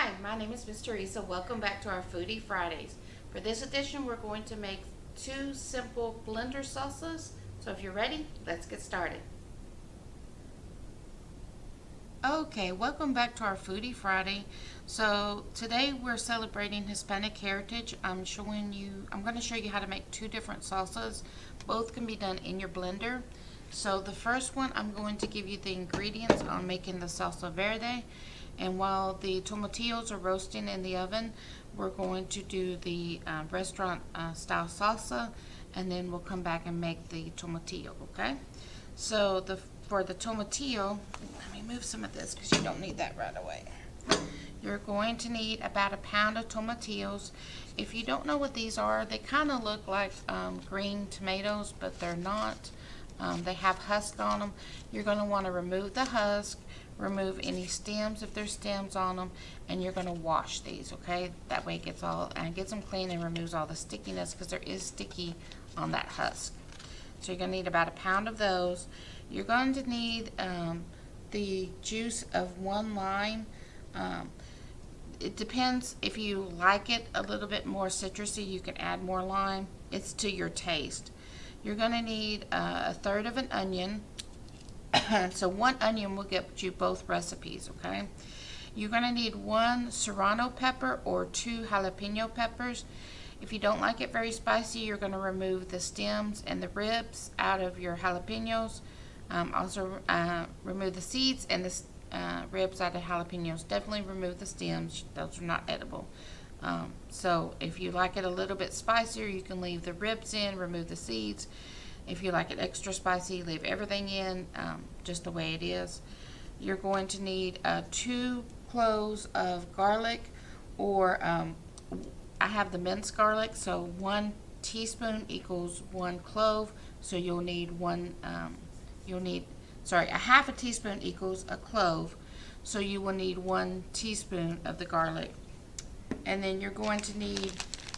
Hi, my name is Miss Teresa. Welcome back to our Foodie Fridays. For this edition, we're going to make two simple blender salsas. So if you're ready, let's get started. Okay, welcome back to our Foodie Friday. So today we're celebrating Hispanic heritage. I'm going to show you how to make two different salsas. Both can be done in your blender. So the first one, I'm going to give you the ingredients on making the salsa verde. And while the tomatillos are roasting in the oven, we're going to do the restaurant style salsa, and then we'll come back and make the tomatillo, okay? So for the tomatillo, let me move some of this because you don't need that right away. You're going to need about a pound of tomatillos. If you don't know what these are, they kind of look like green tomatoes, but they're not. They have husk on them. You're going to want to remove the husk, remove any stems if there's stems on them, and you're going to wash these, okay? That way it gets them clean and removes all the stickiness, because there is sticky on that husk. So you're going to need about a pound of those. You're going to need the juice of one lime. It depends. If you like it a little bit more citrusy, you can add more lime. It's to your taste. You're going to need a third of an onion. So one onion will get you both recipes, okay? You're going to need one serrano pepper or two jalapeno peppers. If you don't like it very spicy, you're going to remove the stems and the ribs out of your jalapenos. Also remove the seeds and the ribs out of jalapenos. Definitely remove the stems. Those are not edible. So if you like it a little bit spicier, you can leave the ribs in, remove the seeds. If you like it extra spicy, leave everything in just the way it is. You're going to need 2 cloves of garlic, or I have the minced garlic, so 1 teaspoon equals 1 clove. So you'll need a half a teaspoon equals a clove. So you will need 1 teaspoon of the garlic. And then you're going to need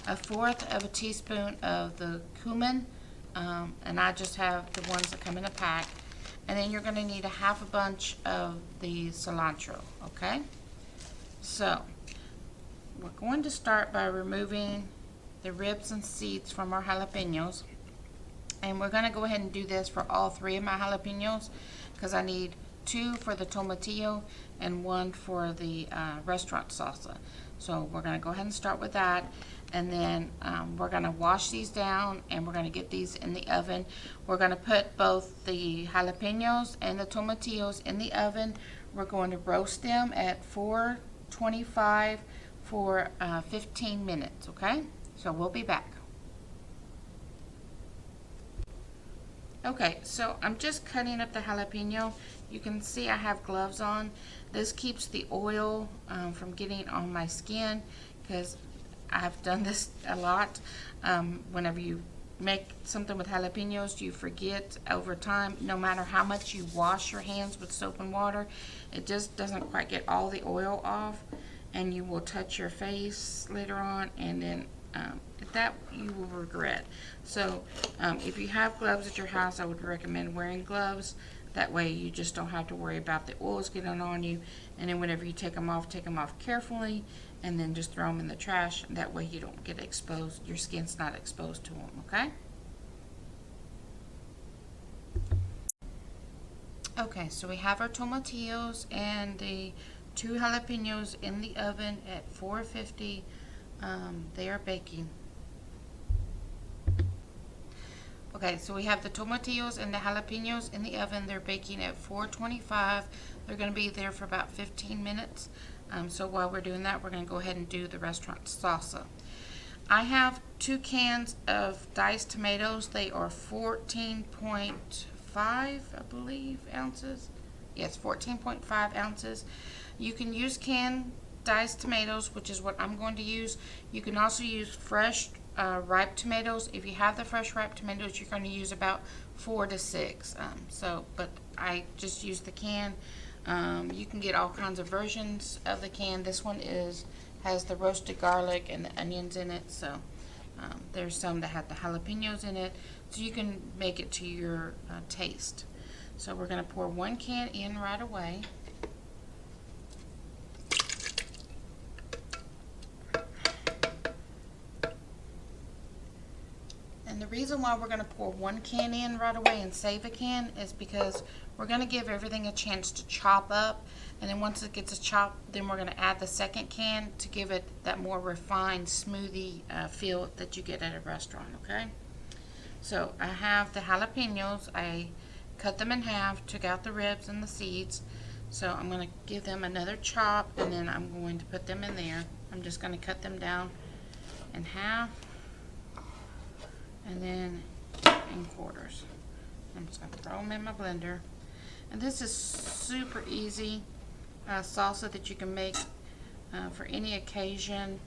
1/4 of a teaspoon of the cumin. And I just have the ones that come in a pack. And then you're going to need a half a bunch of the cilantro, okay? So we're going to start by removing the ribs and seeds from our jalapenos. And we're going to go ahead and do this for all 3 of my jalapenos, because I need 2 for the tomatillo and 1 for the restaurant salsa. So we're going to go ahead and start with that, and then we're going to wash these down, and we're going to get these in the oven. We're going to put both the jalapenos and the tomatillos in the oven. We're going to roast them at 425 for 15 minutes, okay? So we'll be back. Okay, so I'm just cutting up the jalapeno. You can see I have gloves on. This keeps the oil from getting on my skin, because I've done this a lot. Whenever you make something with jalapenos, you forget over time, no matter how much you wash your hands with soap and water, it just doesn't quite get all the oil off, and you will touch your face later on, and then that you will regret. So if you have gloves at your house, I would recommend wearing gloves. That way you just don't have to worry about the oils getting on you. And then whenever you take them off carefully, and then just throw them in the trash. That way you don't get exposed. Your skin's not exposed to them, okay? Okay, so we have our tomatillos and the 2 jalapenos in the oven at 450. They are baking. Okay, so we have the tomatillos and the jalapenos in the oven. They're baking at 425. They're going to be there for about 15 minutes. So while we're doing that, we're going to go ahead and do the restaurant salsa. I have 2 cans of diced tomatoes. They are 14.5, I believe, ounces. Yes, 14.5 ounces. You can use canned diced tomatoes, which is what I'm going to use. You can also use fresh ripe tomatoes. If you have the fresh ripe tomatoes, you're going to use about 4 to 6. But I just use the can. You can get all kinds of versions of the can. This one has the roasted garlic and the onions in it. So there's some that have the jalapenos in it. So you can make it to your taste. So we're going to pour 1 can in right away. the reason why we're going to pour one can in right away and save a can is because we're going to give everything a chance to chop up, and then once it gets a chop, then we're going to add the second can to give it that more refined smoothie feel that you get at a restaurant, okay? So I have the jalapenos. I cut them in half, took out the ribs and the seeds. So I'm going to give them another chop, and then I'm going to put them in there. I'm just going to cut them down in half and then in quarters. I'm just going to throw them in my blender. And this is super easy salsa that you can make for any occasion.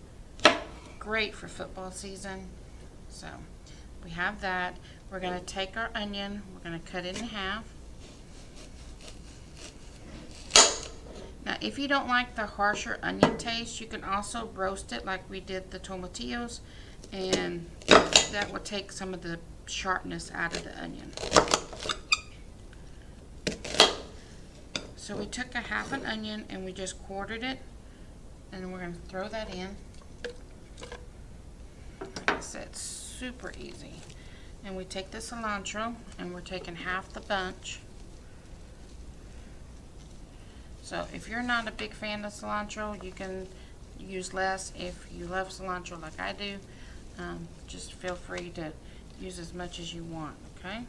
Great for football season. So we have that. We're going to take our onion, we're going to cut it in half. Now, if you don't like the harsher onion taste, you can also roast it like we did the tomatillos, and that will take some of the sharpness out of the onion. So we took a half an onion and we just quartered it, and we're going to throw that in. Like I said, super easy. And we take the cilantro, and we're taking half the bunch. So if you're not a big fan of cilantro, you can use less. If you love cilantro like I do, just feel free to use as much as you want, okay?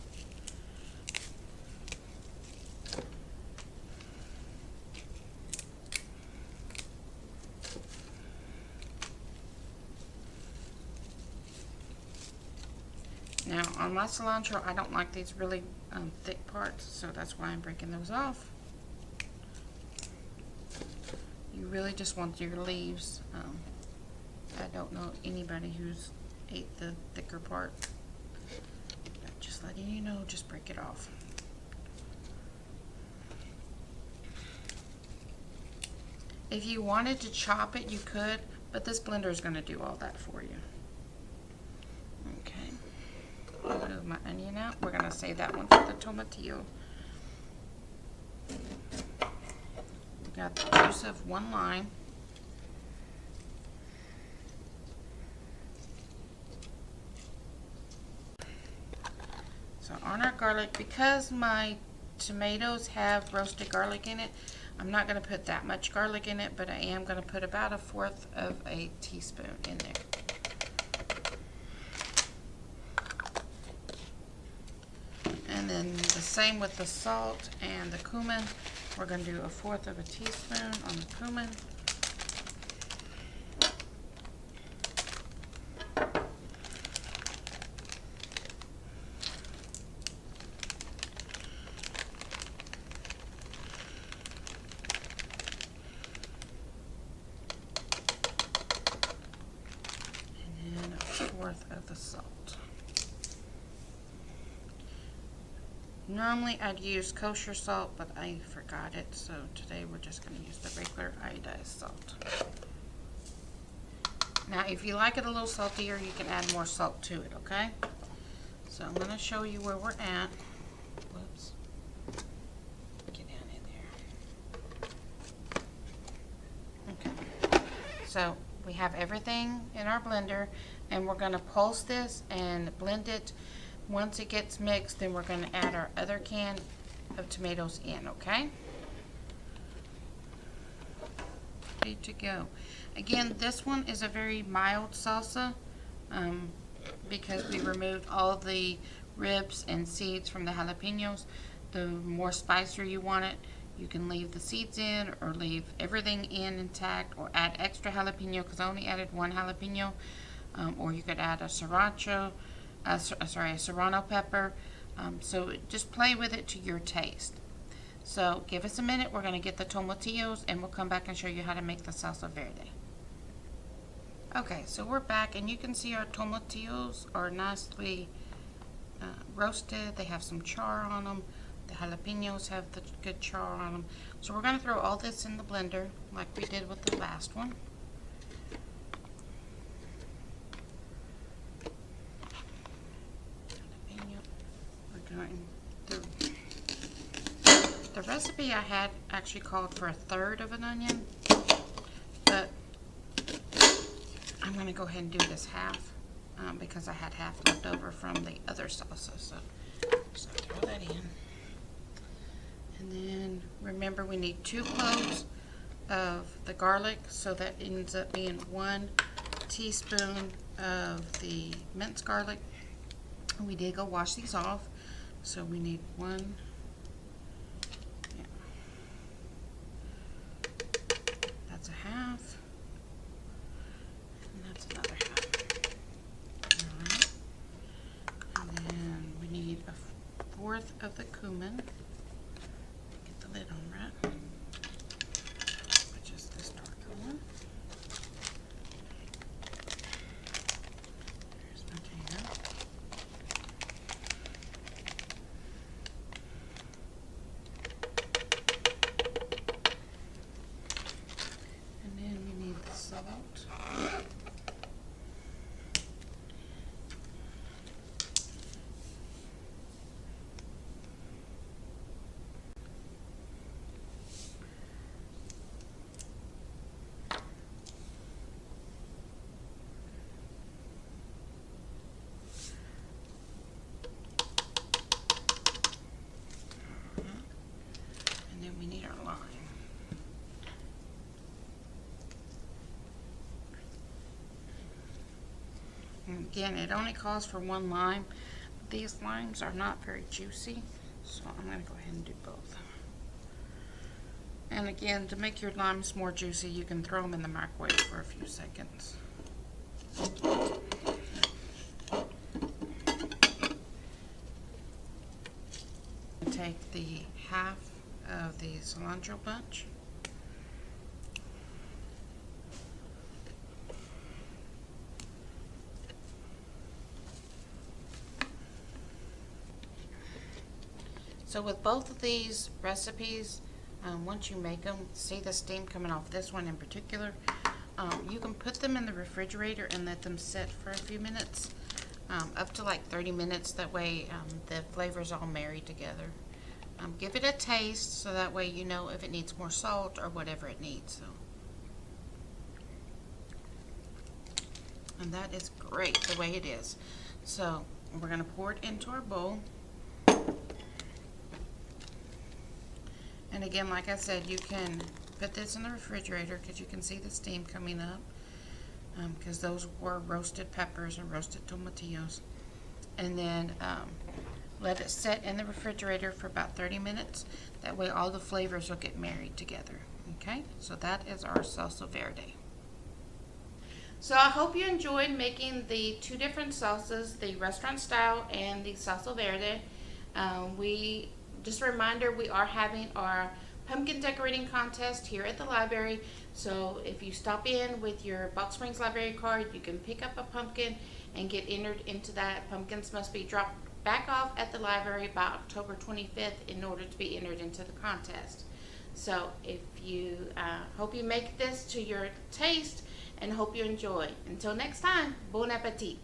Now on my cilantro, I don't like these really thick parts, so that's why I'm breaking those off. You really just want your leaves. I don't know anybody who's ate the thicker part. But just letting you know, just break it off. If you wanted to chop it, you could, but this blender is going to do all that for you. Okay. I'll move my onion out. We're going to save that one for the tomatillo. We got the juice of 1 lime. So on our garlic, because my tomatoes have roasted garlic in it, I'm not going to put that much garlic in it, but I am going to put about 1/4 of a teaspoon in there. And then the same with the salt and the cumin. We're going to do 1/4 of a teaspoon on the cumin. And then 1/4 of the salt. Normally I'd use kosher salt, but I forgot it, so today we're just going to use the regular iodized salt. Now if you like it a little saltier, you can add more salt to it, okay? So I'm going to show you where we're at. Whoops. Get down in there. Okay. So we have everything in our blender, and we're going to pulse this and blend it. Once it gets mixed, then we're going to add our other can of tomatoes in, okay? Ready to go. Again, this one is a very mild salsa because we removed all the ribs and seeds from the jalapenos. The more spicier you want it, you can leave the seeds in or leave everything in intact, or add extra jalapeno, because I only added 1 jalapeno, or you could add a serrano pepper. So just play with it to your taste. So give us a minute. We're going to get the tomatillos, and we'll come back and show you how to make the salsa verde. Okay, so we're back, and you can see our tomatillos are nicely roasted. They have some char on them. The jalapenos have the good char on them. So we're going to throw all this in the blender like we did with the last one. The recipe I had actually called for 1/3 of an onion, but I'm going to go ahead and do this half. because I had half left over from the other salsa. So throw that in. And then remember, we need 2 cloves of the garlic, so that ends up being 1 teaspoon of the minced garlic. We did go wash these off, so we need 1. Yeah. That's a half, and that's another half. Alright. And then we need a 1/4 of the cumin. Get the lid on right. Which is this darker one. There's my potato. And then we need the salt. And then we need our lime. And again, it only calls for 1 lime. These limes are not very juicy, so I'm going to go ahead and do both. And again, to make your limes more juicy, you can throw them in the microwave for a few seconds. Take the half of the cilantro bunch. So with both of these recipes, once you make them, see the steam coming off this one in particular, you can put them in the refrigerator and let them sit for a few minutes, up to like 30 minutes. That way the flavors all marry together. Give it a taste so that way you know if it needs more salt or whatever it needs. So. And that is great the way it is. So we're going to pour it into our bowl. And again, like I said, you can put this in the refrigerator because you can see the steam coming up, because those were roasted peppers and roasted tomatillos. And then let it sit in the refrigerator for about 30 minutes. That way all the flavors will get married together. Okay, so that is our salsa verde. So I hope you enjoyed making the 2 different salsas, the restaurant style and the salsa verde. Just a reminder, we are having our pumpkin decorating contest here at the library. So if you stop in with your Box Springs Library card, you can pick up a pumpkin and get entered into that. Pumpkins must be dropped back off at the library by October 25th in order to be entered into the contest. So if you hope you make this to your taste and hope you enjoy. Until next time, bon appetit.